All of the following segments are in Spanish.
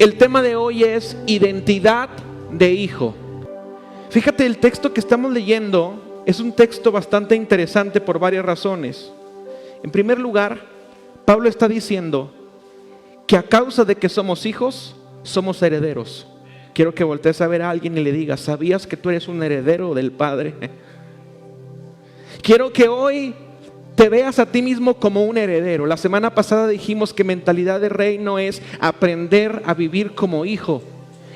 El tema de hoy es identidad de hijo. Fíjate, el texto que estamos leyendo es un texto bastante interesante por varias razones. En primer lugar, Pablo está diciendo que a causa de que somos hijos, somos herederos. Quiero que voltees a ver a alguien y le digas: ¿sabías que tú eres un heredero del Padre? Quiero que hoy te veas a ti mismo como un heredero. La semana pasada dijimos que mentalidad de reino es aprender a vivir como hijo.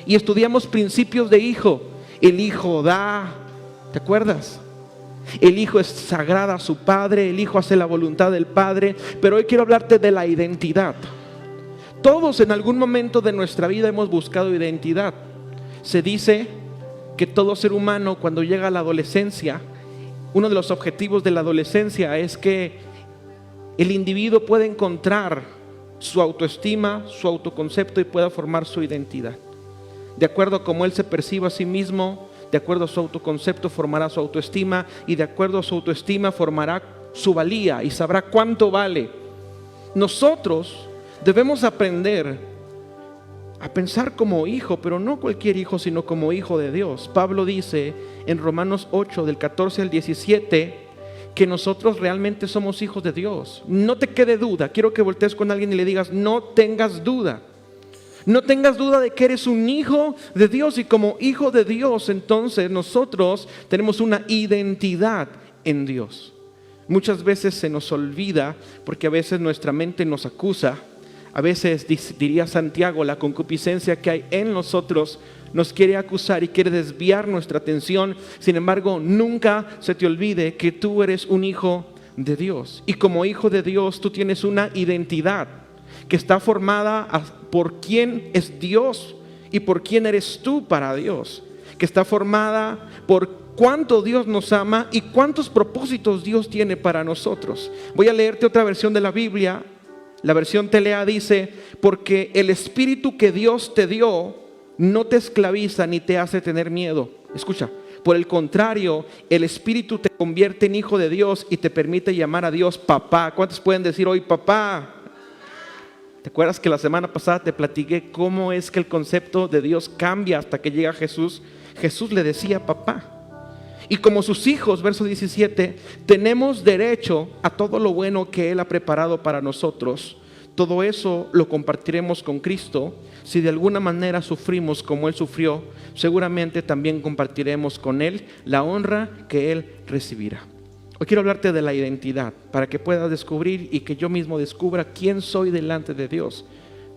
Y estudiamos principios de hijo. El hijo da, ¿te acuerdas? El hijo es sagrado a su padre, el hijo hace la voluntad del Padre. Pero hoy quiero hablarte de la identidad. Todos en algún momento de nuestra vida hemos buscado identidad. Se dice que todo ser humano, cuando llega a la adolescencia, uno de los objetivos de la adolescencia es que el individuo pueda encontrar su autoestima, su autoconcepto y pueda formar su identidad. De acuerdo a cómo él se perciba a sí mismo, de acuerdo a su autoconcepto formará su autoestima, y de acuerdo a su autoestima formará su valía y sabrá cuánto vale. Nosotros debemos aprender a pensar como hijo, pero no cualquier hijo, sino como hijo de Dios. Pablo dice en Romanos 8, del 14 al 17, que nosotros realmente somos hijos de Dios. No te quede duda. Quiero que voltees con alguien y le digas: no tengas duda. No tengas duda de que eres un hijo de Dios, y como hijo de Dios, entonces nosotros tenemos una identidad en Dios. Muchas veces se nos olvida, porque a veces nuestra mente nos acusa. A veces, diría Santiago, la concupiscencia que hay en nosotros nos quiere acusar y quiere desviar nuestra atención. Sin embargo, nunca se te olvide que tú eres un hijo de Dios. Y como hijo de Dios, tú tienes una identidad que está formada por quién es Dios y por quién eres tú para Dios. Que está formada por cuánto Dios nos ama y cuántos propósitos Dios tiene para nosotros. Voy a leerte otra versión de la Biblia. La versión Telea dice: porque el espíritu que Dios te dio no te esclaviza ni te hace tener miedo. Escucha, por el contrario, el espíritu te convierte en hijo de Dios y te permite llamar a Dios papá. ¿Cuántos pueden decir hoy papá? ¿Te acuerdas que la semana pasada te platiqué cómo es que el concepto de Dios cambia hasta que llega Jesús? Jesús le decía papá. Y como sus hijos, verso 17, tenemos derecho a todo lo bueno que Él ha preparado para nosotros. Todo eso lo compartiremos con Cristo. Si de alguna manera sufrimos como Él sufrió, seguramente también compartiremos con Él la honra que Él recibirá. Hoy quiero hablarte de la identidad, para que puedas descubrir y que yo mismo descubra quién soy delante de Dios.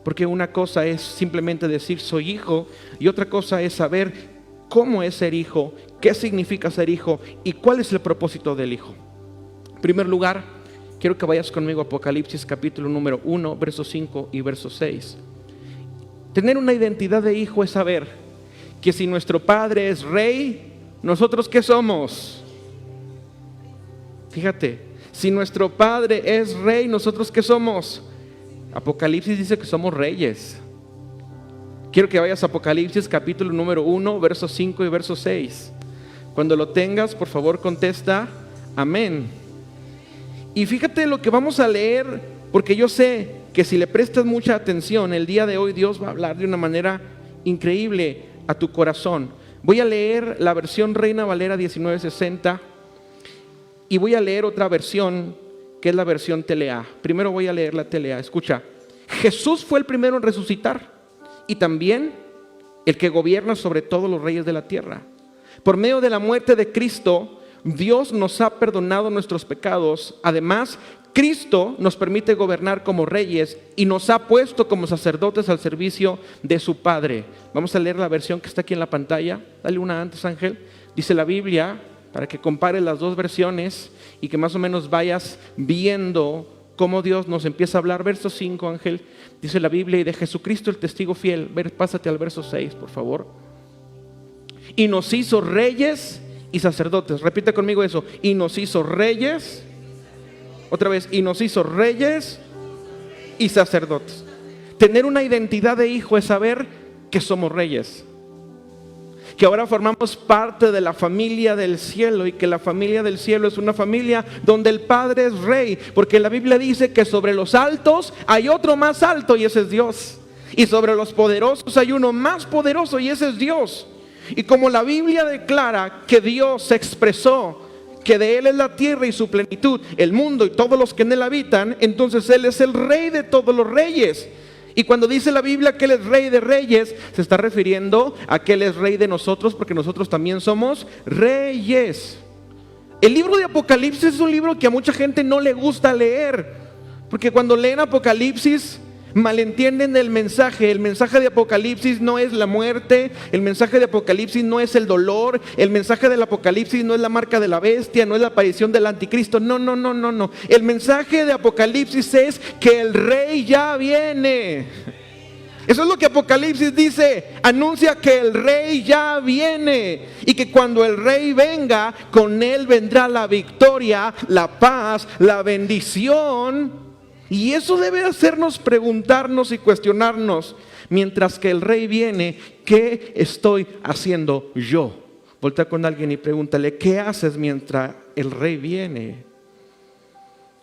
Porque una cosa es simplemente decir soy hijo, y otra cosa es saber cómo es ser hijo, qué significa ser hijo y cuál es el propósito del hijo. En primer lugar, quiero que vayas conmigo a Apocalipsis capítulo número 1, versos 5 y verso 6. Tener una identidad de hijo es saber que si nuestro padre es rey, ¿nosotros qué somos? Fíjate, si nuestro padre es rey, ¿nosotros qué somos? Apocalipsis dice que somos reyes. Quiero que vayas a Apocalipsis capítulo número 1, versos 5 y verso 6. Cuando lo tengas, por favor contesta amén. Y fíjate lo que vamos a leer, porque yo sé que si le prestas mucha atención, el día de hoy Dios va a hablar de una manera increíble a tu corazón. Voy a leer la versión Reina Valera 1960 y voy a leer otra versión que es la versión Telea. Primero voy a leer la Telea. Escucha: Jesús fue el primero en resucitar y también el que gobierna sobre todos los reyes de la tierra. Por medio de la muerte de Cristo, Dios nos ha perdonado nuestros pecados. Además, Cristo nos permite gobernar como reyes y nos ha puesto como sacerdotes al servicio de su Padre. Vamos a leer la versión que está aquí en la pantalla. Dale una antes, Ángel. Dice la Biblia, para que compares las dos versiones y que más o menos vayas viendo cómo Dios nos empieza a hablar. Verso 5, Ángel. Dice la Biblia: y de Jesucristo el testigo fiel. Pásate al verso 6, por favor. Y nos hizo reyes y sacerdotes. Repite conmigo eso: y nos hizo reyes. Otra vez: y nos hizo reyes y sacerdotes. Tener una identidad de hijo es saber que somos reyes, que ahora formamos parte de la familia del cielo, y que la familia del cielo es una familia donde el Padre es rey, porque la Biblia dice que sobre los altos hay otro más alto, y ese es Dios. Y sobre los poderosos hay uno más poderoso, y ese es Dios. Y como la Biblia declara que Dios se expresó, que de Él es la tierra y su plenitud, el mundo y todos los que en Él habitan, entonces Él es el Rey de todos los reyes. Y cuando dice la Biblia que Él es Rey de reyes, se está refiriendo a que Él es Rey de nosotros, porque nosotros también somos reyes. El libro de Apocalipsis es un libro que a mucha gente no le gusta leer, porque cuando leen Apocalipsis malentienden el mensaje. El mensaje de Apocalipsis no es la muerte, el mensaje de Apocalipsis no es el dolor, el mensaje del Apocalipsis no es la marca de la bestia, no es la aparición del anticristo. No. El mensaje de Apocalipsis es que el Rey ya viene. Eso es lo que Apocalipsis dice, anuncia que el Rey ya viene y que cuando el Rey venga, con Él vendrá la victoria, la paz, la bendición. Y eso debe hacernos preguntarnos y cuestionarnos, mientras que el Rey viene, ¿qué estoy haciendo yo? Voltea con alguien y pregúntale, ¿qué haces mientras el Rey viene?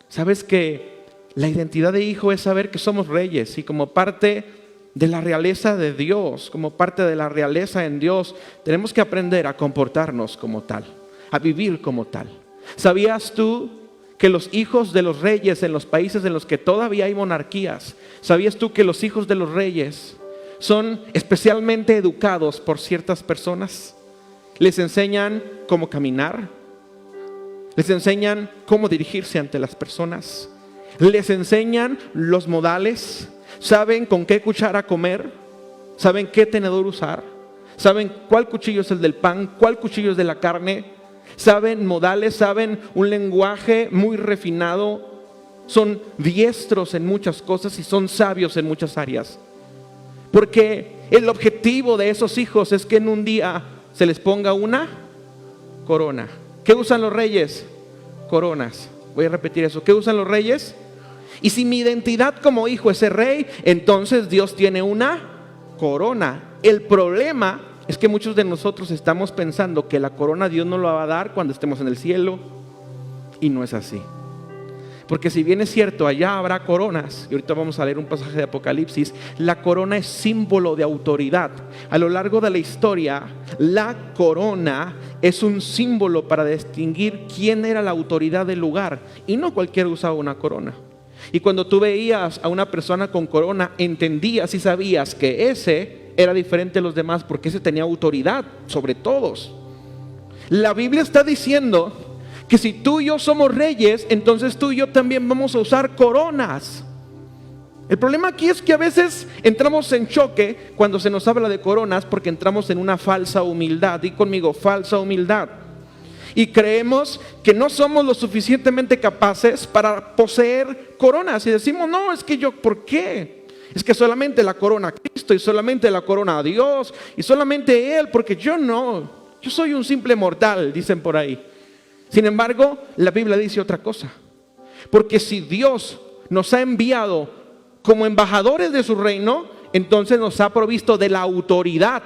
¿Sabes que la identidad de hijo es saber que somos reyes? Y como parte de la realeza de Dios, como parte de la realeza en Dios, tenemos que aprender a comportarnos como tal, a vivir como tal. ¿Sabías tú que los hijos de los reyes en los países en los que todavía hay monarquías, sabías tú que los hijos de los reyes son especialmente educados por ciertas personas? Les enseñan cómo caminar, les enseñan cómo dirigirse ante las personas, les enseñan los modales, saben con qué cuchara comer, saben qué tenedor usar, saben cuál cuchillo es el del pan, cuál cuchillo es de la carne. Saben modales, saben un lenguaje muy refinado, son diestros en muchas cosas y son sabios en muchas áreas. Porque el objetivo de esos hijos es que en un día se les ponga una corona. ¿Qué usan los reyes? Coronas. Voy a repetir eso. ¿Qué usan los reyes? Y si mi identidad como hijo es ser rey, entonces Dios tiene una corona. El problema es que muchos de nosotros estamos pensando que la corona Dios nos la va a dar cuando estemos en el cielo, y no es así. Porque si bien es cierto, allá habrá coronas, y ahorita vamos a leer un pasaje de Apocalipsis, la corona es símbolo de autoridad. A lo largo de la historia, la corona es un símbolo para distinguir quién era la autoridad del lugar, y no cualquiera usaba una corona. Y cuando tú veías a una persona con corona, entendías y sabías que ese era diferente a los demás, porque ese tenía autoridad sobre todos. La Biblia está diciendo que si tú y yo somos reyes, entonces tú y yo también vamos a usar coronas. El problema aquí es que a veces entramos en choque cuando se nos habla de coronas, porque entramos en una falsa humildad. Di conmigo, falsa humildad. Y creemos que no somos lo suficientemente capaces para poseer coronas. Y decimos, no, es que yo, ¿por qué? Es que solamente la corona a Cristo, y solamente la corona a Dios, y solamente Él, porque yo no. Yo soy un simple mortal, dicen por ahí. Sin embargo, la Biblia dice otra cosa. Porque si Dios nos ha enviado como embajadores de su reino, entonces nos ha provisto de la autoridad.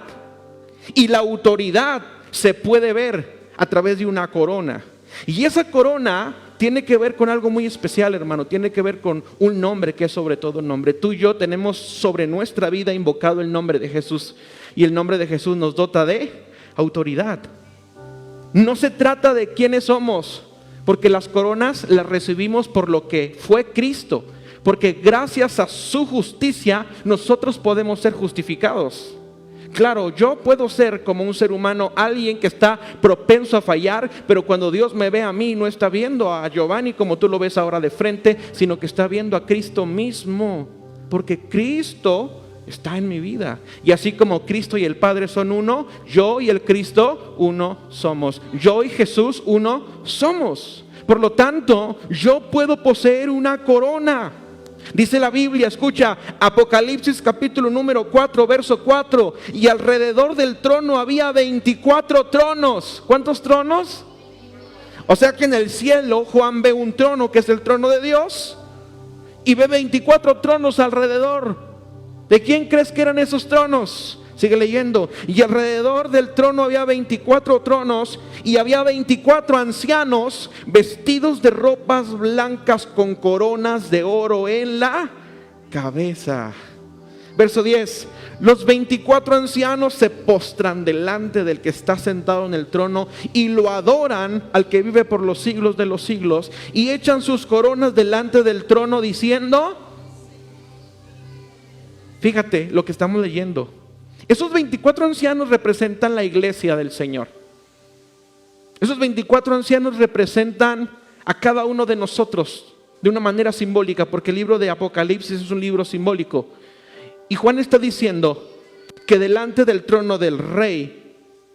Y la autoridad se puede ver a través de una corona. Y esa corona tiene que ver con algo muy especial, hermano. Tiene que ver con un nombre que es sobre todo nombre. Tú y yo tenemos sobre nuestra vida invocado el nombre de Jesús. Y el nombre de Jesús nos dota de autoridad. No se trata de quiénes somos, porque las coronas las recibimos por lo que fue Cristo. Porque gracias a su justicia nosotros podemos ser justificados. Claro, yo puedo ser como un ser humano alguien que está propenso a fallar, pero cuando Dios me ve a mí, no está viendo a Giovanni como tú lo ves ahora de frente, sino que está viendo a Cristo mismo, porque Cristo está en mi vida. Y así como Cristo y el Padre son uno, yo y el Cristo uno somos. Yo y Jesús uno somos. Por lo tanto, yo puedo poseer una corona. Dice la Biblia, escucha, Apocalipsis capítulo número 4, verso 4. Y alrededor del trono había 24 tronos. ¿Cuántos tronos? O sea que en el cielo Juan ve un trono que es el trono de Dios, y ve 24 tronos alrededor. ¿De quién crees que eran esos tronos? Sigue leyendo. Y alrededor del trono había 24 tronos, y había 24 ancianos vestidos de ropas blancas con coronas de oro en la cabeza. Verso 10. Los 24 ancianos se postran delante del que está sentado en el trono y lo adoran al que vive por los siglos de los siglos, y echan sus coronas delante del trono diciendo, fíjate lo que estamos leyendo. Esos 24 ancianos representan la iglesia del Señor. Esos 24 ancianos representan a cada uno de nosotros de una manera simbólica, porque el libro de Apocalipsis es un libro simbólico. Y Juan está diciendo que delante del trono del Rey,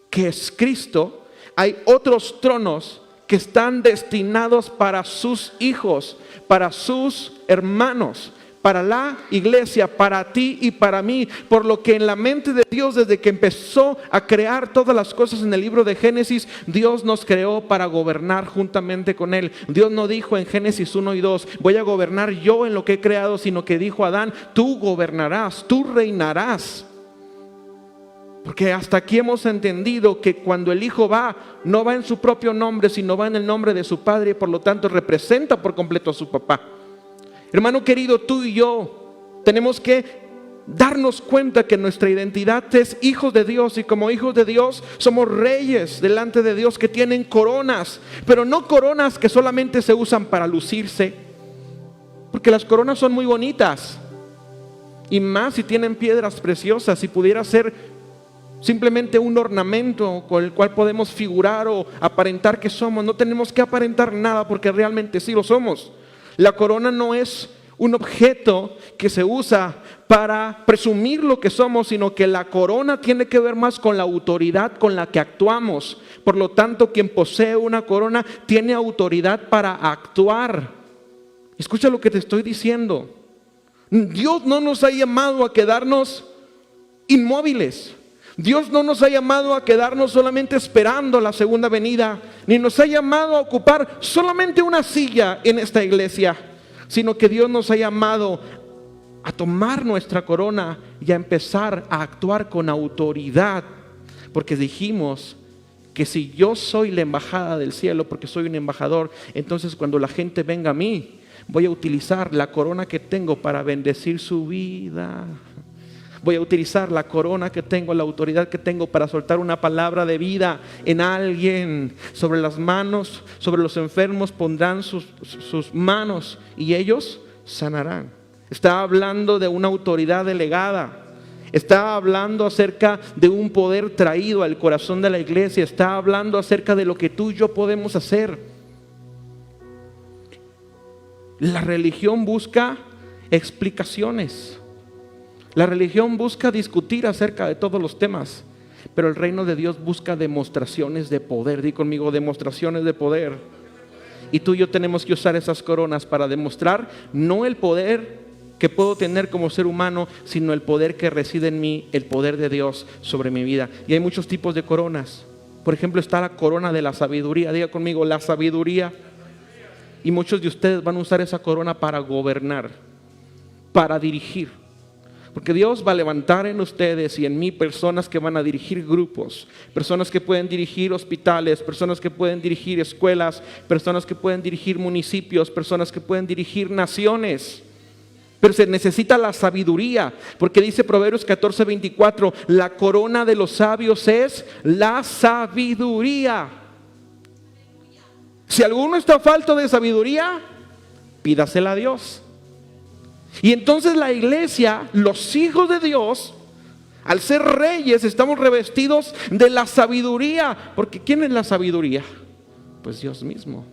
que es Cristo, hay otros tronos que están destinados para sus hijos, para sus hermanos, para la iglesia, para ti y para mí. Por lo que en la mente de Dios, desde que empezó a crear todas las cosas en el libro de Génesis, Dios nos creó para gobernar juntamente con Él. Dios no dijo en Génesis 1 y 2, voy a gobernar yo en lo que he creado, sino que dijo a Adán, tú gobernarás, tú reinarás. Porque hasta aquí hemos entendido que cuando el Hijo va, no va en su propio nombre, sino va en el nombre de su Padre, y por lo tanto representa por completo a su papá. Hermano querido, tú y yo tenemos que darnos cuenta que nuestra identidad es hijos de Dios, y como hijos de Dios somos reyes delante de Dios que tienen coronas, pero no coronas que solamente se usan para lucirse, porque las coronas son muy bonitas, y más si tienen piedras preciosas. Si pudiera ser simplemente un ornamento con el cual podemos figurar o aparentar que somos, no tenemos que aparentar nada, porque realmente sí lo somos. La corona no es un objeto que se usa para presumir lo que somos, sino que la corona tiene que ver más con la autoridad con la que actuamos. Por lo tanto, quien posee una corona tiene autoridad para actuar. Escucha lo que te estoy diciendo. Dios no nos ha llamado a quedarnos inmóviles. Dios no nos ha llamado a quedarnos solamente esperando la segunda venida, ni nos ha llamado a ocupar solamente una silla en esta iglesia, sino que Dios nos ha llamado a tomar nuestra corona y a empezar a actuar con autoridad, porque dijimos que si yo soy la embajada del cielo, porque soy un embajador, entonces cuando la gente venga a mí, voy a utilizar la corona que tengo para bendecir su vida. Voy a utilizar la corona que tengo, la autoridad que tengo para soltar una palabra de vida en alguien. Sobre las manos, sobre los enfermos pondrán sus manos y ellos sanarán. Está hablando de una autoridad delegada. Está hablando acerca de un poder traído al corazón de la iglesia. Está hablando acerca de lo que tú y yo podemos hacer. La religión busca explicaciones. La religión busca discutir acerca de todos los temas, pero el reino de Dios busca demostraciones de poder. Di conmigo, demostraciones de poder. Y tú y yo tenemos que usar esas coronas para demostrar no el poder que puedo tener como ser humano, sino el poder que reside en mí, el poder de Dios sobre mi vida. Y hay muchos tipos de coronas. Por ejemplo, está la corona de la sabiduría. Diga conmigo, la sabiduría. Y muchos de ustedes van a usar esa corona para gobernar, para dirigir. Porque Dios va a levantar en ustedes y en mí personas que van a dirigir grupos, personas que pueden dirigir hospitales, personas que pueden dirigir escuelas, personas que pueden dirigir municipios, personas que pueden dirigir naciones. Pero se necesita la sabiduría, porque dice Proverbios 14:24, la corona de los sabios es la sabiduría. Si alguno está falto de sabiduría, pídasela a Dios. Y entonces la iglesia, los hijos de Dios, al ser reyes, estamos revestidos de la sabiduría. Porque ¿quién es la sabiduría? Pues Dios mismo.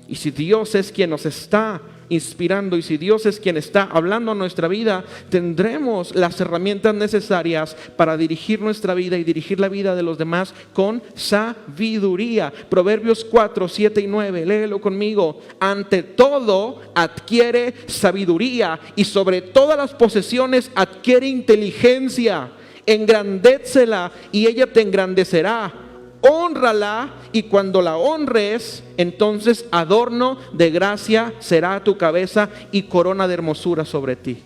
Y si Dios es quien nos está inspirando, y si Dios es quien está hablando a nuestra vida, tendremos las herramientas necesarias para dirigir nuestra vida y dirigir la vida de los demás con sabiduría. Proverbios 4, 7 y 9, léelo conmigo. Ante todo adquiere sabiduría, y sobre todas las posesiones adquiere inteligencia. Engrandécela y ella te engrandecerá. Hónrala, y cuando la honres, entonces adorno de gracia será tu cabeza y corona de hermosura sobre ti.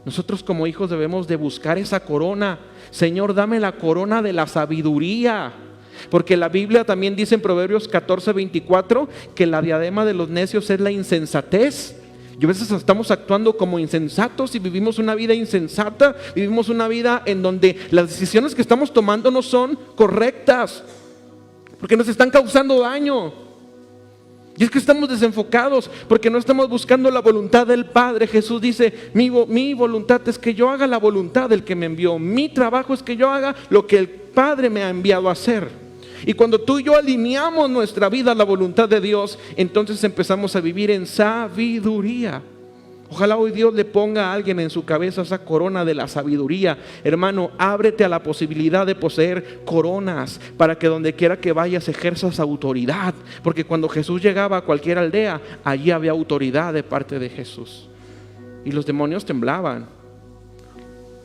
Nosotros como hijos debemos de buscar esa corona. Señor, dame la corona de la sabiduría. Porque la Biblia también dice en Proverbios 14:24 que la diadema de los necios es la insensatez. Y a veces estamos actuando como insensatos y vivimos una vida insensata, vivimos una vida en donde las decisiones que estamos tomando no son correctas, porque nos están causando daño. Y es que estamos desenfocados porque no estamos buscando la voluntad del Padre. Jesús dice, mi voluntad es que yo haga la voluntad del que me envió. Mi trabajo es que yo haga lo que el Padre me ha enviado a hacer. Y cuando tú y yo alineamos nuestra vida a la voluntad de Dios, entonces empezamos a vivir en sabiduría. Ojalá hoy Dios le ponga a alguien en su cabeza esa corona de la sabiduría. Hermano, ábrete a la posibilidad de poseer coronas para que donde quiera que vayas ejerzas autoridad. Porque cuando Jesús llegaba a cualquier aldea, allí había autoridad de parte de Jesús. Y los demonios temblaban.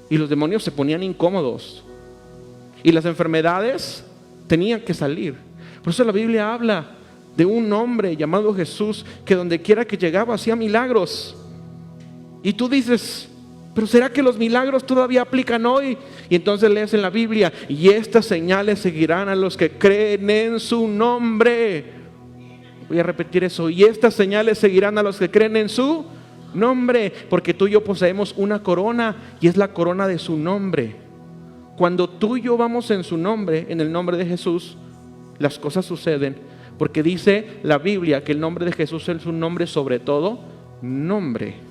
Y los demonios se ponían incómodos. Y las enfermedades tenían que salir. Por eso la Biblia habla de un hombre llamado Jesús que donde quiera que llegaba hacía milagros. Y tú dices, pero ¿será que los milagros todavía aplican hoy? Y entonces lees en la Biblia, y estas señales seguirán a los que creen en su nombre. Voy a repetir eso, y estas señales seguirán a los que creen en su nombre, porque tú y yo poseemos una corona, y es la corona de su nombre. Cuando tú y yo vamos en su nombre, en el nombre de Jesús, las cosas suceden, porque dice la Biblia que el nombre de Jesús es un nombre sobre todo nombre.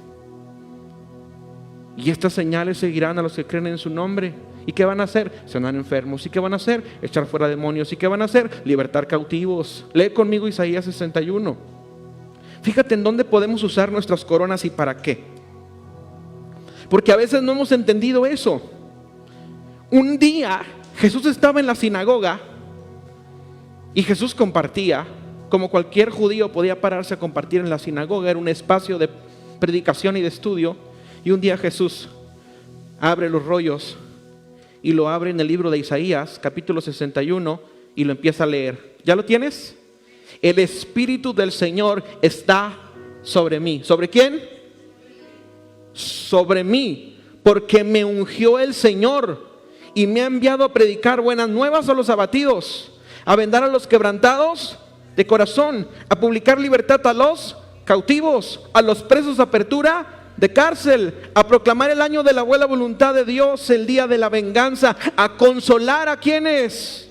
Y estas señales seguirán a los que creen en su nombre. ¿Y qué van a hacer? Sanar enfermos. ¿Y qué van a hacer? Echar fuera demonios. ¿Y qué van a hacer? Libertar cautivos. Lee conmigo Isaías 61. Fíjate en dónde podemos usar nuestras coronas y para qué. Porque a veces no hemos entendido eso. Un día Jesús estaba en la sinagoga y Jesús compartía, como cualquier judío podía pararse a compartir en la sinagoga. Era un espacio de predicación y de estudio. Y un día Jesús abre los rollos y lo abre en el libro de Isaías, capítulo 61, y lo empieza a leer. ¿Ya lo tienes? El Espíritu del Señor está sobre mí. ¿Sobre quién? Sobre mí, porque me ungió el Señor y me ha enviado a predicar buenas nuevas a los abatidos, a vendar a los quebrantados de corazón, a publicar libertad a los cautivos, a los presos apertura de cárcel, a proclamar el año de la buena voluntad de Dios, el día de la venganza, a consolar a quienes,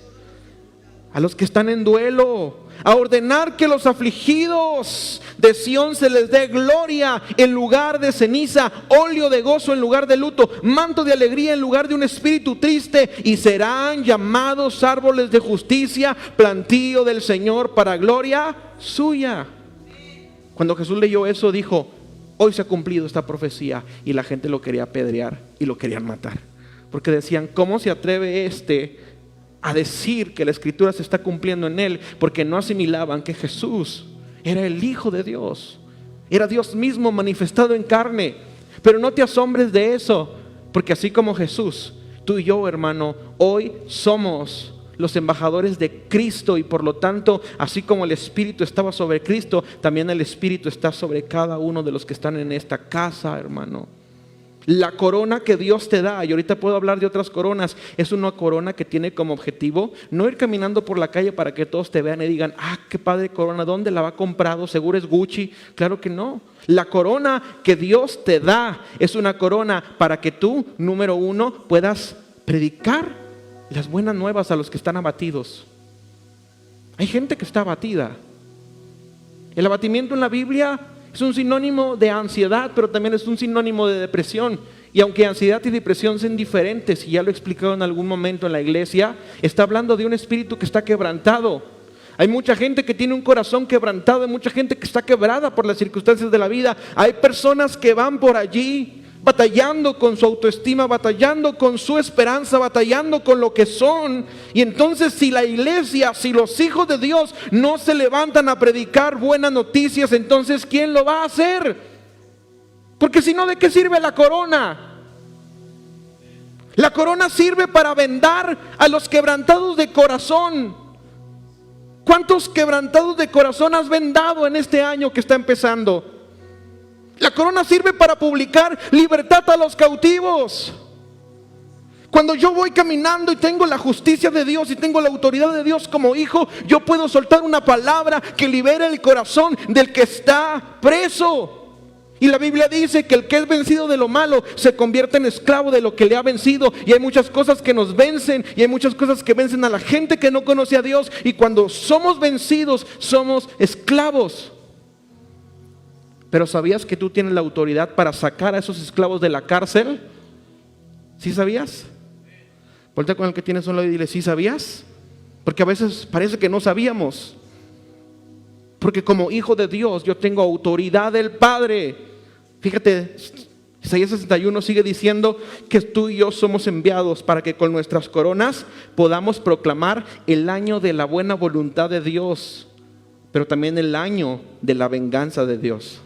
a los que están en duelo, a ordenar que los afligidos de Sión se les dé gloria en lugar de ceniza, óleo de gozo en lugar de luto, manto de alegría en lugar de un espíritu triste, y serán llamados árboles de justicia, plantío del Señor para gloria suya. Cuando Jesús leyó eso dijo, hoy se ha cumplido esta profecía, y la gente lo quería apedrear y lo querían matar. Porque decían, ¿cómo se atreve a decir que la escritura se está cumpliendo en él? Porque no asimilaban que Jesús era el Hijo de Dios. Era Dios mismo manifestado en carne. Pero no te asombres de eso, porque así como Jesús, tú y yo, hermano, hoy somos los embajadores de Cristo, y por lo tanto, así como el Espíritu estaba sobre Cristo, también el Espíritu está sobre cada uno de los que están en esta casa, hermano. La corona que Dios te da, y ahorita puedo hablar de otras coronas, es una corona que tiene como objetivo no ir caminando por la calle para que todos te vean y digan, ah, qué padre corona, ¿dónde la ha comprado? Seguro es Gucci. Claro que no. La corona que Dios te da es una corona para que tú, número uno, puedas predicar las buenas nuevas a los que están abatidos. Hay gente que está abatida. El abatimiento en la Biblia es un sinónimo de ansiedad, pero también es un sinónimo de depresión. Y aunque ansiedad y depresión son diferentes, y ya lo he explicado en algún momento en la iglesia, está hablando de un espíritu que está quebrantado. Hay mucha gente que tiene un corazón quebrantado, hay mucha gente que está quebrada por las circunstancias de la vida. Hay personas que van por allí batallando con su autoestima, batallando con su esperanza, batallando con lo que son. Y entonces, si la iglesia, si los hijos de Dios no se levantan a predicar buenas noticias, entonces ¿quién lo va a hacer? Porque si no, ¿de qué sirve la corona? La corona sirve para vendar a los quebrantados de corazón. ¿Cuántos quebrantados de corazón has vendado en este año que está empezando? La corona sirve para publicar libertad a los cautivos. Cuando yo voy caminando y tengo la justicia de Dios y tengo la autoridad de Dios como hijo, yo puedo soltar una palabra que libere el corazón del que está preso. Y la Biblia dice que el que es vencido de lo malo se convierte en esclavo de lo que le ha vencido. Y hay muchas cosas que nos vencen y hay muchas cosas que vencen a la gente que no conoce a Dios. Y cuando somos vencidos, somos esclavos. Pero ¿sabías que tú tienes la autoridad para sacar a esos esclavos de la cárcel? ¿Sí sabías? Voltea con el que tienes a un lado y dile, ¿sí sabías? Porque a veces parece que no sabíamos. Porque como hijo de Dios yo tengo autoridad del Padre. Fíjate, Isaías 61 sigue diciendo que tú y yo somos enviados para que con nuestras coronas podamos proclamar el año de la buena voluntad de Dios, pero también el año de la venganza de Dios.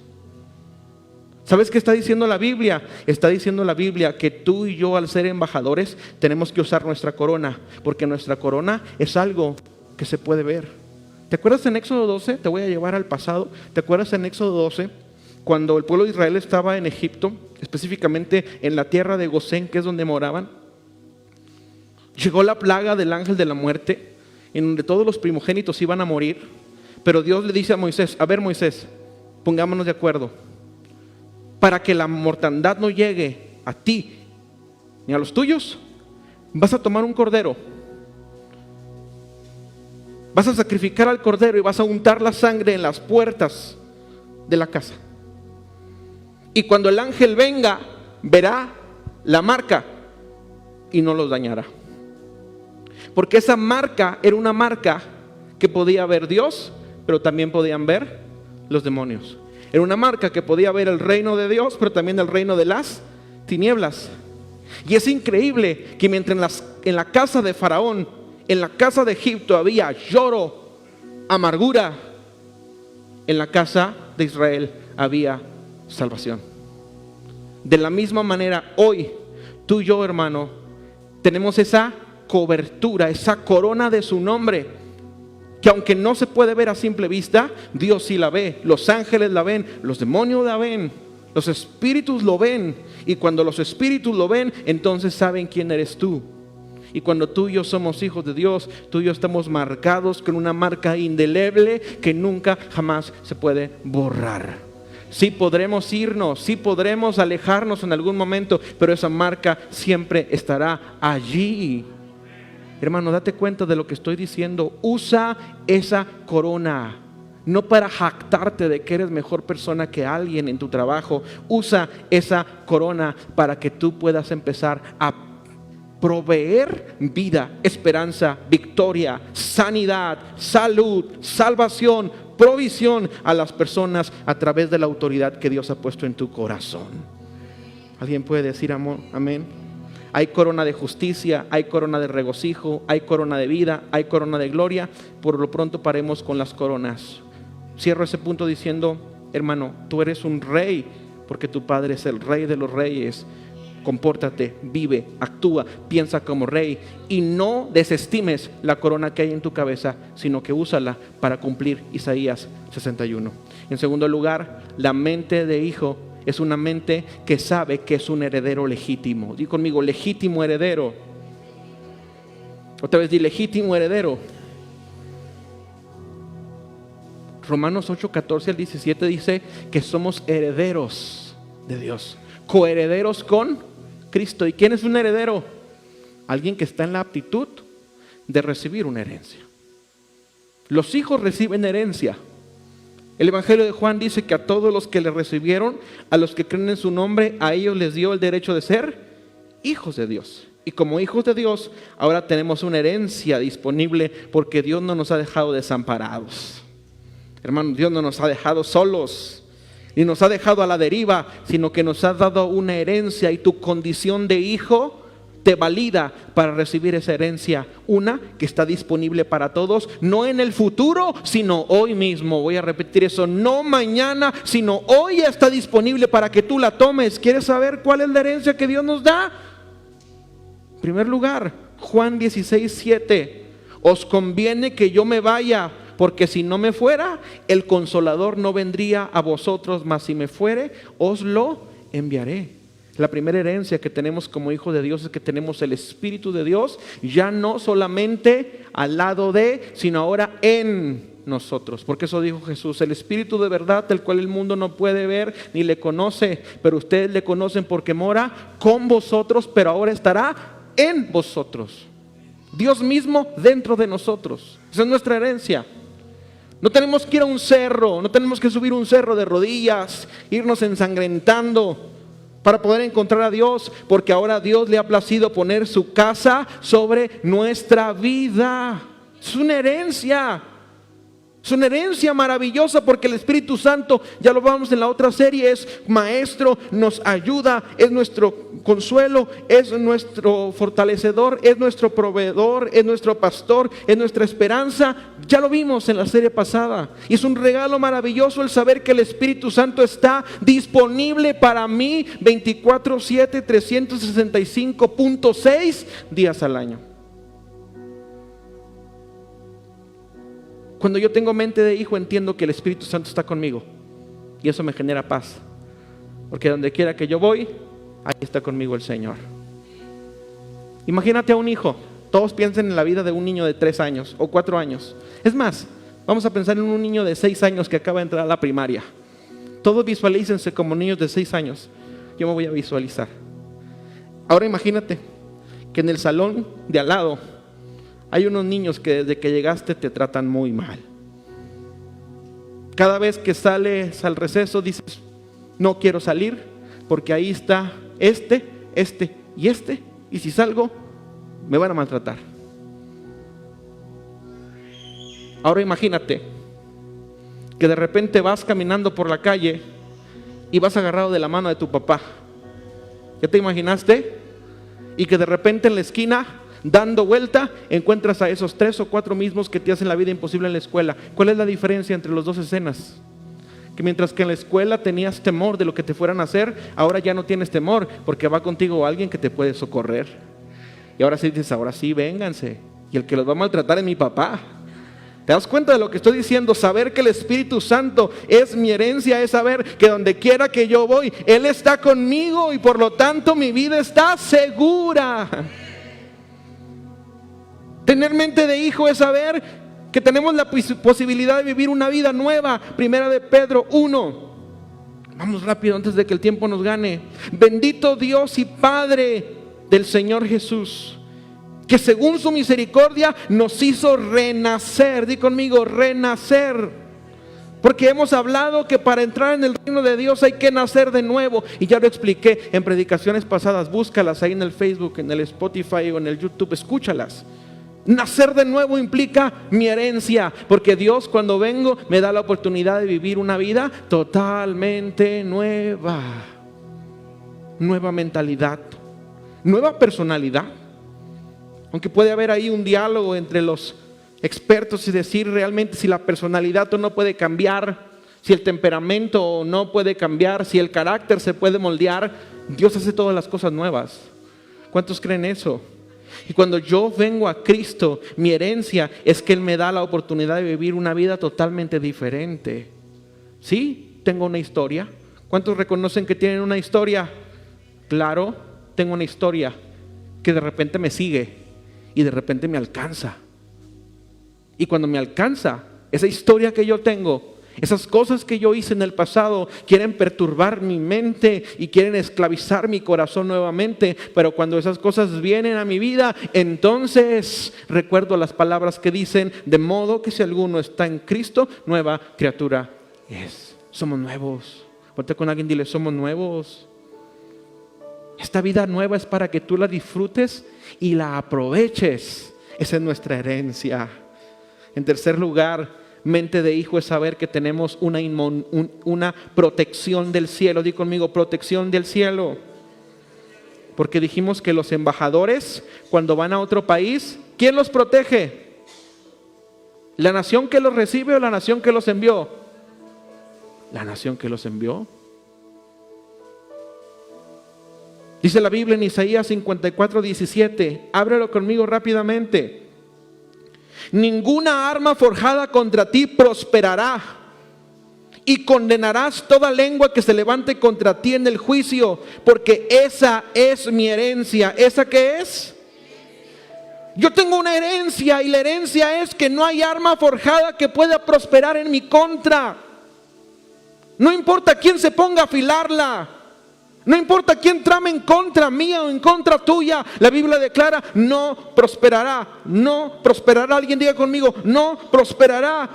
¿Sabes qué está diciendo la Biblia? Está diciendo la Biblia que tú y yo, al ser embajadores, tenemos que usar nuestra corona, porque nuestra corona es algo que se puede ver. ¿Te acuerdas en Éxodo 12? Te voy a llevar al pasado. ¿Te acuerdas en Éxodo 12? Cuando el pueblo de Israel estaba en Egipto, específicamente en la tierra de Gosén, que es donde moraban, llegó la plaga del ángel de la muerte, en donde todos los primogénitos iban a morir. Pero Dios le dice a Moisés, a ver Moisés, pongámonos de acuerdo, para que la mortandad no llegue a ti ni a los tuyos, vas a tomar un cordero, vas a sacrificar al cordero y vas a untar la sangre en las puertas de la casa. Y cuando el ángel venga, verá la marca y no los dañará. Porque esa marca era una marca que podía ver Dios, pero también podían ver los demonios. Era una marca que podía ver el reino de Dios, pero también el reino de las tinieblas. Y es increíble que mientras en la casa de Faraón, en la casa de Egipto había lloro, amargura, en la casa de Israel había salvación. De la misma manera, hoy tú y yo, hermano, tenemos esa cobertura, esa corona de su nombre, que aunque no se puede ver a simple vista, Dios sí la ve, los ángeles la ven, los demonios la ven, los espíritus lo ven, y cuando los espíritus lo ven, entonces saben quién eres tú. Y cuando tú y yo somos hijos de Dios, tú y yo estamos marcados con una marca indeleble que nunca jamás se puede borrar. Sí podremos irnos, sí podremos alejarnos en algún momento, pero esa marca siempre estará allí. Hermano, date cuenta de lo que estoy diciendo. Usa esa corona, no para jactarte de que eres mejor persona que alguien en tu trabajo. Usa esa corona para que tú puedas empezar a proveer vida, esperanza, victoria, sanidad, salud, salvación, provisión a las personas a través de la autoridad que Dios ha puesto en tu corazón. ¿Alguien puede decir amor? Amén. Hay corona de justicia, hay corona de regocijo, hay corona de vida, hay corona de gloria. Por lo pronto paremos con las coronas. Cierro ese punto diciendo, hermano, tú eres un rey porque tu Padre es el Rey de los reyes. Compórtate, vive, actúa, piensa como rey y no desestimes la corona que hay en tu cabeza, sino que úsala para cumplir Isaías 61. En segundo lugar, la mente de hijo es una mente que sabe que es un heredero legítimo. Di conmigo, legítimo heredero. Otra vez di, legítimo heredero. Romanos 8:14 al 17 dice que somos herederos de Dios, coherederos con Cristo. ¿Y quién es un heredero? Alguien que está en la aptitud de recibir una herencia. Los hijos reciben herencia. El Evangelio de Juan dice que a todos los que le recibieron, a los que creen en su nombre, a ellos les dio el derecho de ser hijos de Dios. Y como hijos de Dios, ahora tenemos una herencia disponible porque Dios no nos ha dejado desamparados. Hermano, Dios no nos ha dejado solos, ni nos ha dejado a la deriva, sino que nos ha dado una herencia y tu condición de hijo te valida para recibir esa herencia. Una que está disponible para todos, no en el futuro, sino hoy mismo. Voy a repetir eso, no mañana, sino hoy ya está disponible para que tú la tomes. ¿Quieres saber cuál es la herencia que Dios nos da? En primer lugar, Juan 16:7. Os conviene que yo me vaya, porque si no me fuera, el Consolador no vendría a vosotros, mas si me fuere, os lo enviaré. La primera herencia que tenemos como hijos de Dios es que tenemos el Espíritu de Dios, ya no solamente al lado de, sino ahora en nosotros. Porque eso dijo Jesús: el Espíritu de verdad, el cual el mundo no puede ver ni le conoce, pero ustedes le conocen porque mora con vosotros, pero ahora estará en vosotros. Dios mismo dentro de nosotros. Esa es nuestra herencia. No tenemos que ir a un cerro, no tenemos que subir un cerro de rodillas, irnos ensangrentando para poder encontrar a Dios, porque ahora a Dios le ha placido poner su casa sobre nuestra vida. Es una herencia. Es una herencia maravillosa, porque el Espíritu Santo, ya lo vamos en la otra serie, es maestro, nos ayuda, es nuestro consuelo, es nuestro fortalecedor, es nuestro proveedor, es nuestro pastor, es nuestra esperanza. Ya lo vimos en la serie pasada. Y es un regalo maravilloso el saber que el Espíritu Santo está disponible para mí 24/7, 365.6 días al año. Cuando yo tengo mente de hijo, entiendo que el Espíritu Santo está conmigo, y eso me genera paz, porque donde quiera que yo voy, ahí está conmigo el Señor. Imagínate a un hijo. Todos piensen en la vida de un niño de 3 años o 4 años. Es más, vamos a pensar en un niño de 6 años que acaba de entrar a la primaria. Todos visualícense como niños de 6 años. Yo me voy a visualizar. Ahora imagínate que en el salón de al lado hay unos niños que desde que llegaste te tratan muy mal. Cada vez que sales al receso dices: no quiero salir porque ahí está este y este, y si salgo me van a maltratar. Ahora imagínate que de repente vas caminando por la calle y vas agarrado de la mano de tu papá. ¿Ya te imaginaste? Y que de repente en la esquina, dando vuelta, encuentras a esos 3 o 4 mismos que te hacen la vida imposible en la escuela. ¿Cuál es la diferencia entre las dos escenas? Que mientras que en la escuela tenías temor de lo que te fueran a hacer, ahora ya no tienes temor, porque va contigo alguien que te puede socorrer. Y ahora sí dices: ahora sí, vénganse. Y el que los va a maltratar es mi papá. ¿Te das cuenta de lo que estoy diciendo? Saber que el Espíritu Santo es mi herencia, es saber que donde quiera que yo voy, Él está conmigo, y por lo tanto mi vida está segura. Tener mente de hijo es saber que tenemos la posibilidad de vivir una vida nueva. Primera de Pedro 1. Vamos rápido antes de que el tiempo nos gane. Bendito Dios y Padre del Señor Jesús, que según su misericordia nos hizo renacer. Di conmigo: renacer. Porque hemos hablado que para entrar en el reino de Dios hay que nacer de nuevo. Y ya lo expliqué en predicaciones pasadas. Búscalas ahí en el Facebook, en el Spotify o en el YouTube. Escúchalas. Nacer de nuevo implica mi herencia, porque Dios, cuando vengo, me da la oportunidad de vivir una vida totalmente nueva. Nueva mentalidad, nueva personalidad. Aunque puede haber ahí un diálogo entre los expertos y decir realmente si la personalidad o no puede cambiar, si el temperamento no puede cambiar, si el carácter se puede moldear. Dios hace todas las cosas nuevas. ¿Cuántos creen eso? Y cuando yo vengo a Cristo, mi herencia es que Él me da la oportunidad de vivir una vida totalmente diferente. ¿Sí? Tengo una historia. ¿Cuántos reconocen que tienen una historia? Claro, tengo una historia que de repente me sigue y de repente me alcanza. Y cuando me alcanza, esa historia que yo tengo, esas cosas que yo hice en el pasado quieren perturbar mi mente y quieren esclavizar mi corazón nuevamente. Pero cuando esas cosas vienen a mi vida, entonces recuerdo las palabras que dicen: de modo que si alguno está en Cristo, nueva criatura es. Somos nuevos. Ponte con alguien, dile: somos nuevos. Esta vida nueva es para que tú la disfrutes y la aproveches. Esa es nuestra herencia. En tercer lugar, mente de hijo es saber que tenemos una protección del cielo. Di conmigo: protección del cielo. Porque dijimos que los embajadores, cuando van a otro país, ¿quién los protege? ¿La nación que los recibe o la nación que los envió? La nación que los envió. Dice la Biblia en Isaías 54:17. Ábrelo conmigo rápidamente. Ninguna arma forjada contra ti prosperará, y condenarás toda lengua que se levante contra ti en el juicio, porque esa es mi herencia. ¿Esa qué es? Yo tengo una herencia y la herencia es que no hay arma forjada que pueda prosperar en mi contra. No importa quién se ponga a afilarla. No importa quién trame en contra mía o en contra tuya. La Biblia declara, no prosperará. No prosperará. Alguien diga conmigo, no prosperará.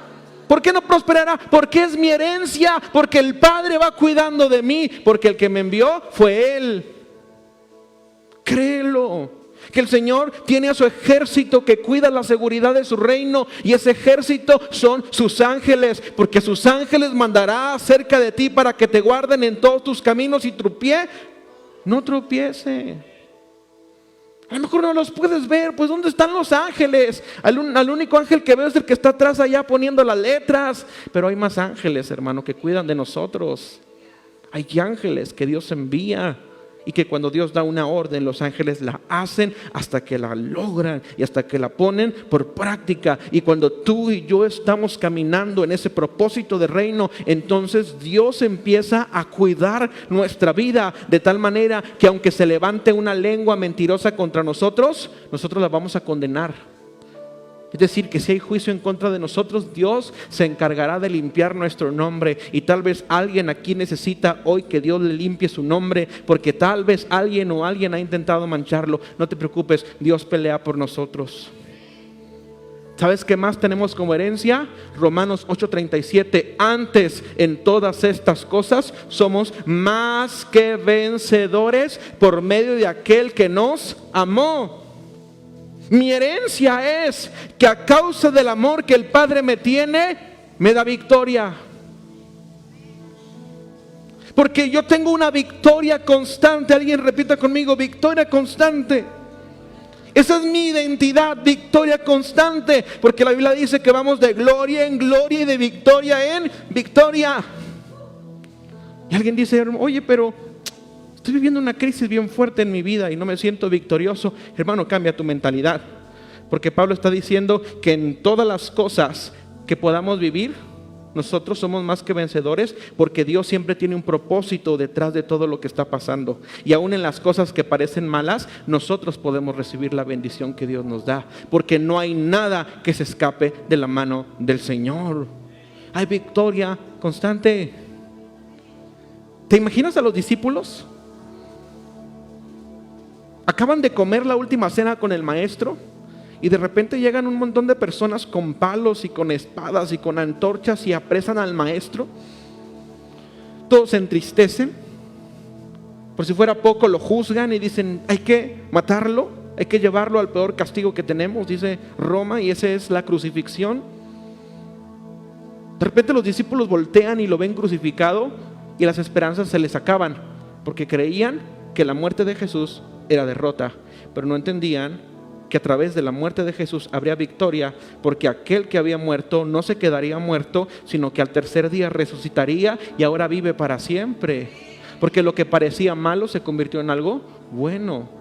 ¿Por qué no prosperará? Porque es mi herencia. Porque el Padre va cuidando de mí. Porque el que me envió fue Él. Créelo. Que el Señor tiene a su ejército que cuida la seguridad de su reino, y ese ejército son sus ángeles, porque sus ángeles mandará cerca de ti para que te guarden en todos tus caminos, y tu pie no tropiece. A lo mejor no los puedes ver, pues ¿dónde están los ángeles? Al único ángel que veo es el que está atrás allá poniendo las letras, pero hay más ángeles, hermano, que cuidan de nosotros. Hay ángeles que Dios envía, y que cuando Dios da una orden, los ángeles la hacen hasta que la logran y hasta que la ponen por práctica. Y cuando tú y yo estamos caminando en ese propósito de reino, entonces Dios empieza a cuidar nuestra vida de tal manera que aunque se levante una lengua mentirosa contra nosotros, nosotros la vamos a condenar. Es decir, que si hay juicio en contra de nosotros, Dios se encargará de limpiar nuestro nombre. Y tal vez alguien aquí necesita hoy que Dios le limpie su nombre, porque tal vez alguien ha intentado mancharlo. No te preocupes, Dios pelea por nosotros. ¿Sabes qué más tenemos como herencia? Romanos 8:37. Antes, en todas estas cosas, somos más que vencedores por medio de aquel que nos amó. Mi herencia es que a causa del amor que el Padre me tiene, me da victoria. Porque yo tengo una victoria constante. Alguien repita conmigo, victoria constante. Esa es mi identidad, victoria constante. Porque la Biblia dice que vamos de gloria en gloria y de victoria en victoria. Y alguien dice, oye, pero estoy viviendo una crisis bien fuerte en mi vida y no me siento victorioso. Hermano, cambia tu mentalidad. Porque Pablo está diciendo que en todas las cosas que podamos vivir, nosotros somos más que vencedores, porque Dios siempre tiene un propósito detrás de todo lo que está pasando. Y aún en las cosas que parecen malas, nosotros podemos recibir la bendición que Dios nos da. Porque no hay nada que se escape de la mano del Señor. Hay victoria constante. ¿Te imaginas a los discípulos? Acaban de comer la última cena con el maestro y de repente llegan un montón de personas con palos y con espadas y con antorchas y apresan al maestro. Todos se entristecen. Por si fuera poco, lo juzgan y dicen, hay que matarlo, hay que llevarlo al peor castigo que tenemos, dice Roma, y esa es la crucifixión. De repente los discípulos voltean y lo ven crucificado y las esperanzas se les acaban, porque creían que la muerte de Jesús era derrota, pero no entendían que a través de la muerte de Jesús habría victoria, porque aquel que había muerto no se quedaría muerto, sino que al tercer día resucitaría y ahora vive para siempre, porque lo que parecía malo se convirtió en algo bueno.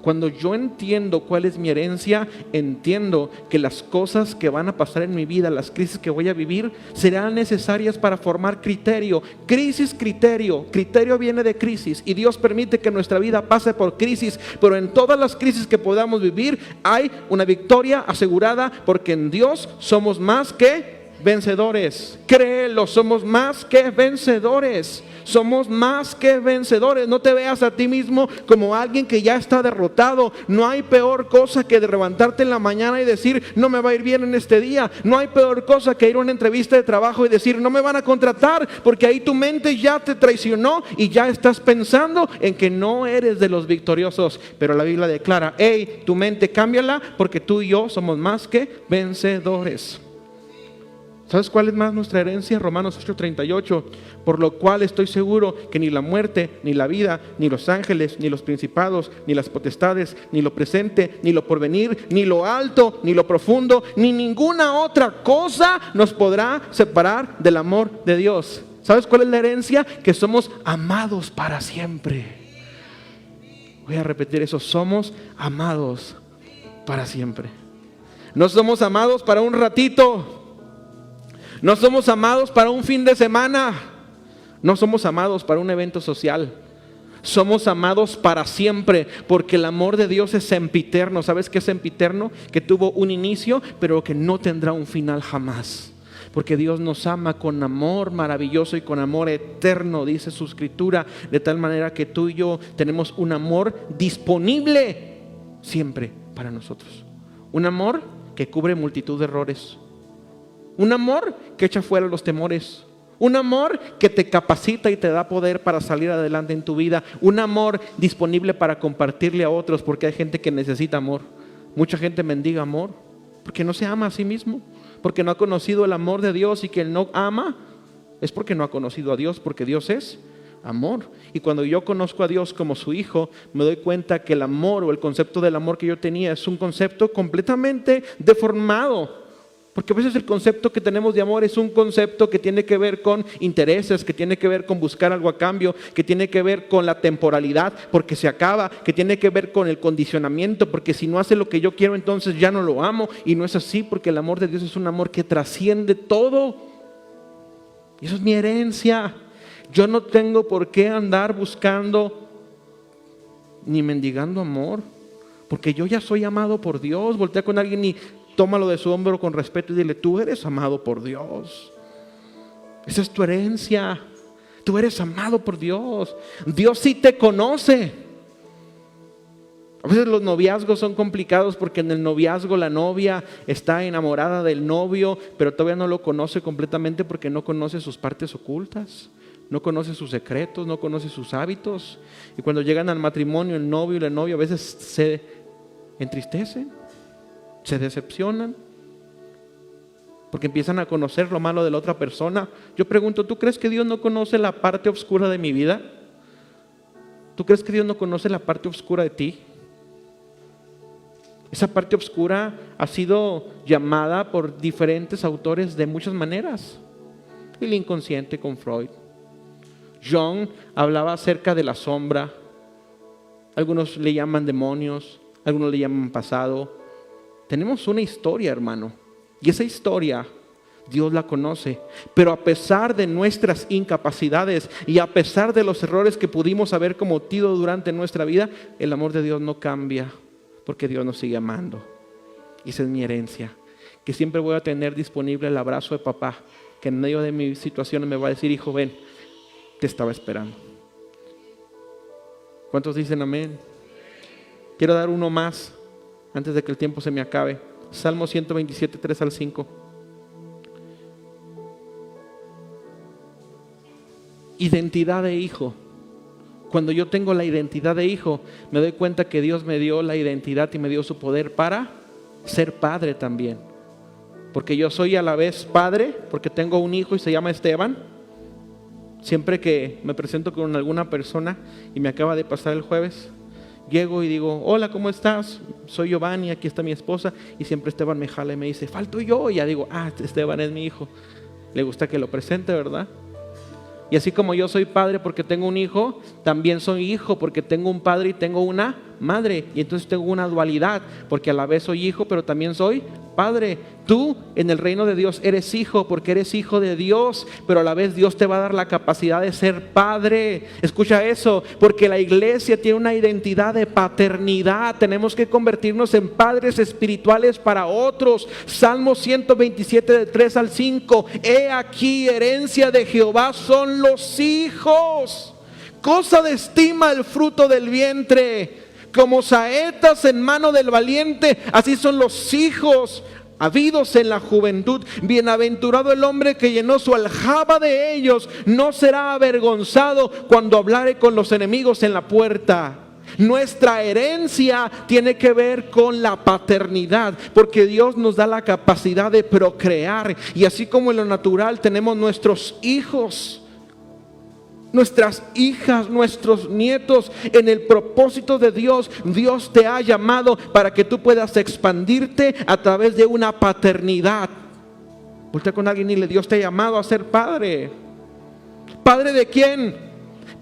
Cuando yo entiendo cuál es mi herencia, entiendo que las cosas que van a pasar en mi vida, las crisis que voy a vivir, serán necesarias para formar criterio. Crisis, criterio. Criterio viene de crisis y Dios permite que nuestra vida pase por crisis, pero en todas las crisis que podamos vivir hay una victoria asegurada, porque en Dios somos más que vencedores. Créelo, somos más que vencedores. Somos más que vencedores. No te veas a ti mismo como alguien que ya está derrotado. No hay peor cosa que de levantarte en la mañana y decir, no me va a ir bien en este día. No hay peor cosa que ir a una entrevista de trabajo y decir, no me van a contratar, porque ahí tu mente ya te traicionó y ya estás pensando en que no eres de los victoriosos. Pero la Biblia declara, hey, tu mente cámbiala, porque tú y yo somos más que vencedores. ¿Sabes cuál es más nuestra herencia? Romanos 8:38. Por lo cual estoy seguro que ni la muerte, ni la vida, ni los ángeles, ni los principados, ni las potestades, ni lo presente, ni lo porvenir, ni lo alto, ni lo profundo, ni ninguna otra cosa nos podrá separar del amor de Dios. ¿Sabes cuál es la herencia? Que somos amados para siempre. Voy a repetir eso. Somos amados para siempre. No somos amados para un ratito. No somos amados para un fin de semana. No somos amados para un evento social. Somos amados para siempre, porque el amor de Dios es sempiterno. ¿Sabes qué es sempiterno? Que tuvo un inicio, pero que no tendrá un final jamás. Porque Dios nos ama con amor maravilloso y con amor eterno, dice su escritura, de tal manera que tú y yo tenemos un amor disponible siempre para nosotros. Un amor que cubre multitud de errores. Un amor que echa fuera los temores. Un amor que te capacita y te da poder para salir adelante en tu vida. Un amor disponible para compartirle a otros, porque hay gente que necesita amor. Mucha gente mendiga amor porque no se ama a sí mismo, porque no ha conocido el amor de Dios, y que él no ama es porque no ha conocido a Dios, porque Dios es amor. Y cuando yo conozco a Dios como su hijo, me doy cuenta que el amor, o el concepto del amor que yo tenía, es un concepto completamente deformado. Porque a veces el concepto que tenemos de amor es un concepto que tiene que ver con intereses, que tiene que ver con buscar algo a cambio, que tiene que ver con la temporalidad, porque se acaba, que tiene que ver con el condicionamiento, porque si no hace lo que yo quiero, entonces ya no lo amo. Y no es así, porque el amor de Dios es un amor que trasciende todo. Y eso es mi herencia. Yo no tengo por qué andar buscando ni mendigando amor, porque yo ya soy amado por Dios. Voltea con alguien y tómalo de su hombro con respeto y dile: tú eres amado por Dios. Esa es tu herencia. Tú eres amado por Dios. Dios sí te conoce. A veces los noviazgos son complicados, porque en el noviazgo la novia está enamorada del novio, pero todavía no lo conoce completamente, porque no conoce sus partes ocultas, no conoce sus secretos, no conoce sus hábitos. Y cuando llegan al matrimonio, el novio y la novia a veces se entristecen, se decepcionan, porque empiezan a conocer lo malo de la otra persona. Yo pregunto: ¿tú crees que Dios no conoce la parte oscura de mi vida? ¿Tú crees que Dios no conoce la parte oscura de ti? Esa parte oscura ha sido llamada por diferentes autores de muchas maneras. El inconsciente con Freud. Jung hablaba acerca de la sombra. Algunos le llaman demonios, algunos le llaman pasado. Tenemos una historia, hermano, y esa historia Dios la conoce. Pero a pesar de nuestras incapacidades y a pesar de los errores que pudimos haber cometido durante nuestra vida, el amor de Dios no cambia, porque Dios nos sigue amando. Y esa es mi herencia, que siempre voy a tener disponible el abrazo de papá, que en medio de mis situaciones me va a decir: hijo, ven, te estaba esperando. ¿Cuántos dicen amén? Quiero dar uno más antes de que el tiempo se me acabe. Salmo 127, 3 al 5. Identidad de hijo. Cuando yo tengo la identidad de hijo, me doy cuenta que Dios me dio la identidad y me dio su poder para ser padre también. Porque yo soy a la vez padre, porque tengo un hijo y se llama Esteban. Siempre que me presento con alguna persona, y me acaba de pasar el jueves, llego y digo: hola, ¿cómo estás? Soy Giovanni, aquí está mi esposa. Y siempre Esteban me jala y me dice: falto yo. Y ya digo: Esteban es mi hijo. Le gusta que lo presente, ¿verdad? Y así como yo soy padre porque tengo un hijo, también soy hijo porque tengo un padre y tengo una madre. Y entonces tengo una dualidad, porque a la vez soy hijo, pero también soy padre. Tú en el reino de Dios eres hijo porque eres hijo de Dios, pero a la vez Dios te va a dar la capacidad de ser padre. Escucha eso, porque la iglesia tiene una identidad de paternidad. Tenemos que convertirnos en padres espirituales para otros. Salmo 127, de 3 al 5. He aquí, herencia de Jehová son los hijos. Cosa de estima el fruto del vientre. Como saetas en mano del valiente, así son los hijos habidos en la juventud. Bienaventurado el hombre que llenó su aljaba de ellos. No será avergonzado cuando hablare con los enemigos en la puerta. Nuestra herencia tiene que ver con la paternidad, porque Dios nos da la capacidad de procrear. Y así como en lo natural tenemos nuestros hijos, nuestras hijas, nuestros nietos, en el propósito de Dios, Dios te ha llamado para que tú puedas expandirte a través de una paternidad. Voltea con alguien y dile: Dios te ha llamado a ser padre. ¿Padre de quién?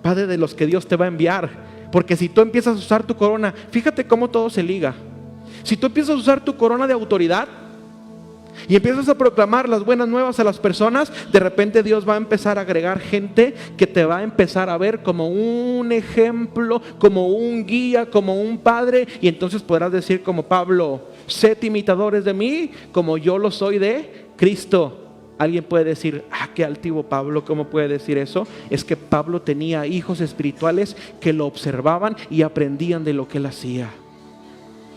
Padre de los que Dios te va a enviar. Porque si tú empiezas a usar tu corona, fíjate cómo todo se liga. Si tú empiezas a usar tu corona de autoridad, y empiezas a proclamar las buenas nuevas a las personas, de repente Dios va a empezar a agregar gente que te va a empezar a ver como un ejemplo, como un guía, como un padre, y entonces podrás decir como Pablo: sed imitadores de mí como yo lo soy de Cristo. Alguien puede decir: qué altivo Pablo, ¿cómo puede decir eso? Es que Pablo tenía hijos espirituales que lo observaban y aprendían de lo que él hacía.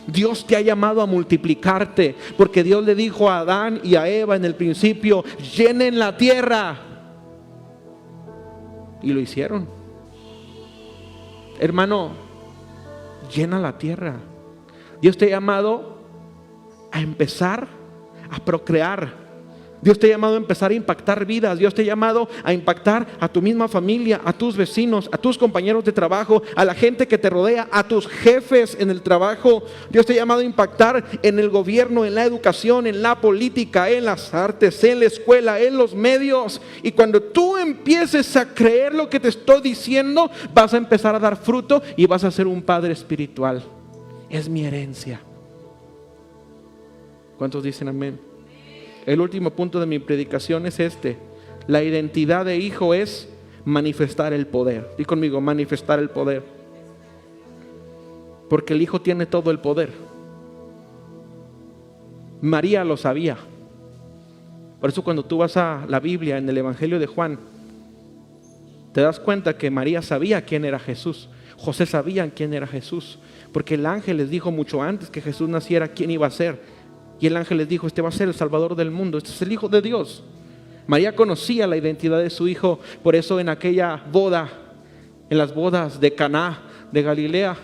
Dios te ha llamado a multiplicarte, porque Dios le dijo a Adán y a Eva en el principio: llenen la tierra. Y lo hicieron. Hermano, llena la tierra. Dios te ha llamado a empezar a procrear. Dios te ha llamado a empezar a impactar vidas. Dios te ha llamado a impactar a tu misma familia, a tus vecinos, a tus compañeros de trabajo, a la gente que te rodea, a tus jefes en el trabajo. Dios te ha llamado a impactar en el gobierno, en la educación, en la política, en las artes, en la escuela, en los medios. Y cuando tú empieces a creer lo que te estoy diciendo, vas a empezar a dar fruto y vas a ser un padre espiritual. Es mi herencia. ¿Cuántos dicen amén? El último punto de mi predicación es este: la identidad de hijo es manifestar el poder. Di conmigo: manifestar el poder. Porque el hijo tiene todo el poder. María lo sabía. Por eso cuando tú vas a la Biblia, en el Evangelio de Juan, te das cuenta que María sabía quién era Jesús. José sabía quién era Jesús, porque el ángel les dijo mucho antes que Jesús naciera quién iba a ser. Y el ángel les dijo: este va a ser el Salvador del mundo, este es el Hijo de Dios. María conocía la identidad de su hijo. Por eso en aquella boda, en las bodas de Caná de Galilea,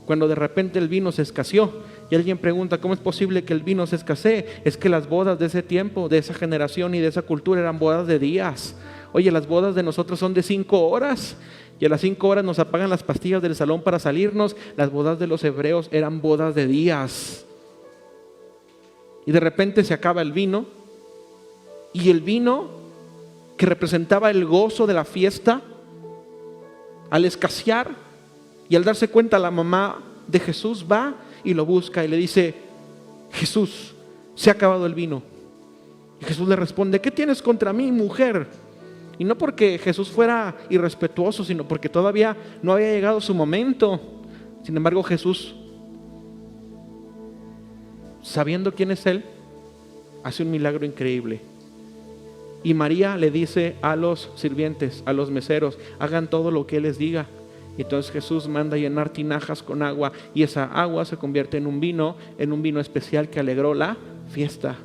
cuando de repente el vino se escaseó, y alguien pregunta: ¿cómo es posible que el vino se escasee? Es que las bodas de ese tiempo, de esa generación y de esa cultura eran bodas de días. Oye, las bodas de nosotros son de 5 horas. Y a las 5 horas nos apagan las pastillas del salón para salirnos. Las bodas de los hebreos eran bodas de días. Y de repente se acaba el vino, y el vino que representaba el gozo de la fiesta, al escasear y al darse cuenta, la mamá de Jesús va y lo busca y le dice: Jesús, se ha acabado el vino. Y Jesús le responde: ¿qué tienes contra mí, mujer? Y no porque Jesús fuera irrespetuoso, sino porque todavía no había llegado su momento. Sin embargo, Jesús, sabiendo quién es Él, hace un milagro increíble. Y María le dice a los sirvientes, a los meseros: hagan todo lo que Él les diga. Y entonces Jesús manda llenar tinajas con agua, y esa agua se convierte en un vino especial que alegró la fiesta.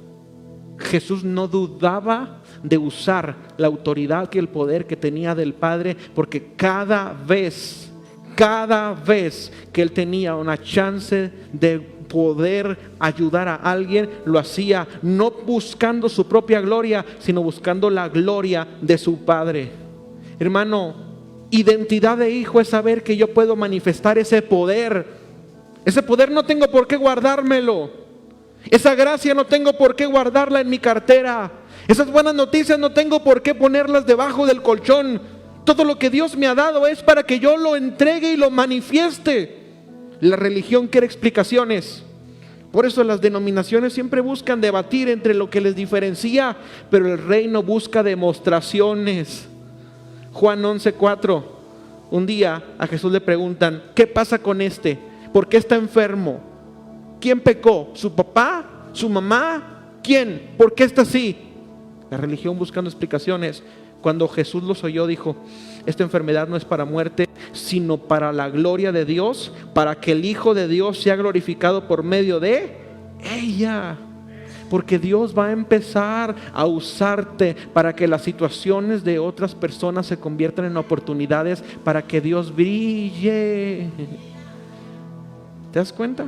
Jesús no dudaba de usar la autoridad y el poder que tenía del Padre, porque cada vez que Él tenía una chance de poder ayudar a alguien, lo hacía no buscando su propia gloria, sino buscando la gloria de su Padre. Hermano, identidad de hijo es saber que yo puedo manifestar ese poder. Ese poder no tengo por qué guardármelo. Esa gracia no tengo por qué guardarla en mi cartera. Esas buenas noticias no tengo por qué ponerlas debajo del colchón. Todo lo que Dios me ha dado es para que yo lo entregue y lo manifieste. La religión quiere explicaciones. Por eso las denominaciones siempre buscan debatir entre lo que les diferencia, pero el reino busca demostraciones. Juan 11:4. Un día a Jesús le preguntan: ¿qué pasa con este? ¿Por qué está enfermo? ¿Quién pecó? ¿Su papá? ¿Su mamá? ¿Quién? ¿Por qué está así? La religión buscando explicaciones. Cuando Jesús los oyó, dijo: esta enfermedad no es para muerte, sino para la gloria de Dios, para que el Hijo de Dios sea glorificado por medio de ella. Porque Dios va a empezar a usarte para que las situaciones de otras personas se conviertan en oportunidades para que Dios brille. ¿Te das cuenta?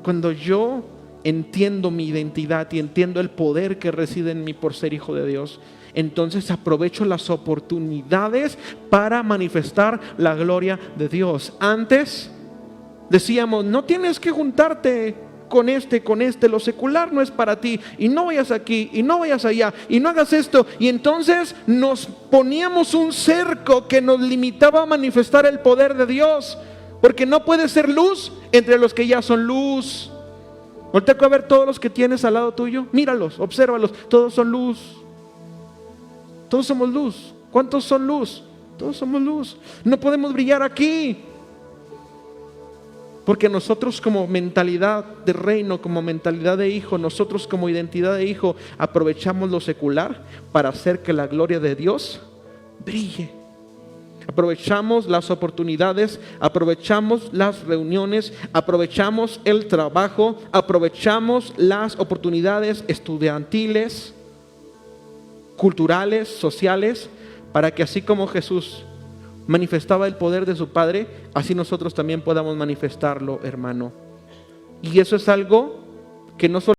Cuando yo entiendo mi identidad y entiendo el poder que reside en mí por ser hijo de Dios, entonces aprovecho las oportunidades para manifestar la gloria de Dios. Antes decíamos: no tienes que juntarte con este, lo secular no es para ti, y no vayas aquí, y no vayas allá, y no hagas esto. Y entonces nos poníamos un cerco que nos limitaba a manifestar el poder de Dios, porque no puede ser luz entre los que ya son luz. Voltea a ver todos los que tienes al lado tuyo. Míralos, obsérvalos. Todos son luz. Todos somos luz. ¿Cuántos son luz? Todos somos luz. No podemos brillar aquí, porque nosotros como mentalidad de reino, como mentalidad de hijo, nosotros como identidad de hijo, aprovechamos lo secular para hacer que la gloria de Dios brille. Aprovechamos las oportunidades, aprovechamos las reuniones, aprovechamos el trabajo, aprovechamos las oportunidades estudiantiles, culturales, sociales, para que así como Jesús manifestaba el poder de su Padre, así nosotros también podamos manifestarlo, hermano. Y eso es algo que no solo